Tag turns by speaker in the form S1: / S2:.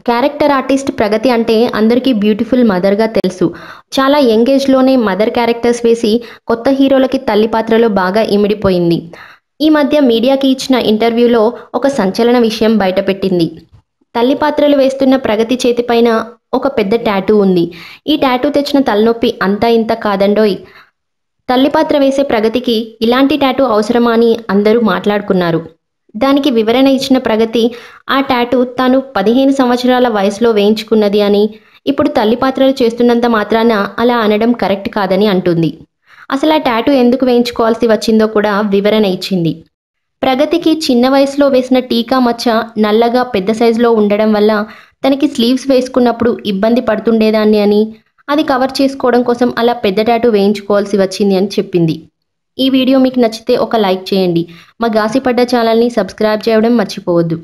S1: Character artist ప్రగతి అంటే అందరికీ beautiful మదర్గా తెలుసు. చాలా యంగ్ ఏజ్‌లోనే మదర్ క్యారెక్టర్స్ వేసి కొత్త హీరోలకి తల్లి పాత్రలో బాగా ఇమిడిపోయింది. ఈ మధ్య మీడియాకి ఇచ్చిన ఇంటర్వ్యూలో ఒక సంచలన విషయం బయటపెట్టింది. తల్లి పాత్రలు వేస్తున్న ప్రగతి చేతిపైన ఒక పెద్ద టాటూ ఉంది. ఈ టాటూ తెచ్చిన తలనొప్పి అంతా ఇంతా కాదండోయ్! తల్లి పాత్ర వేసే ప్రగతికి ఇలాంటి టాటూ అవసరమా అని అందరూ మాట్లాడుకున్నారు. దానికి వివరణ ఇచ్చిన ప్రగతి ఆ టాటూ తాను 15 సంవత్సరాల వయసులో వేయించుకున్నది అని, ఇప్పుడు తల్లి పాత్రలు చేస్తున్నంత మాత్రాన అలా అనడం కరెక్ట్ కాదని అంటుంది. అసలు ఆ టాటూ ఎందుకు వేయించుకోవాల్సి వచ్చిందో కూడా వివరణ ఇచ్చింది. ప్రగతికి చిన్న వయసులో వేసిన టీకా మచ్చ నల్లగా పెద్ద సైజులో ఉండడం వల్ల తనకి స్లీవ్స్ వేసుకున్నప్పుడు ఇబ్బంది పడుతుండేదాన్ని అని, అది కవర్ చేసుకోవడం కోసం అలా పెద్ద టాటూ వేయించుకోవాల్సి వచ్చింది అని చెప్పింది. ఈ వీడియో మీకు నచ్చితే ఒక లైక్ చేయండి. మా గాసిప్ అడ్డా ఛానల్ని సబ్స్క్రైబ్ చేయడం మర్చిపోవద్దు.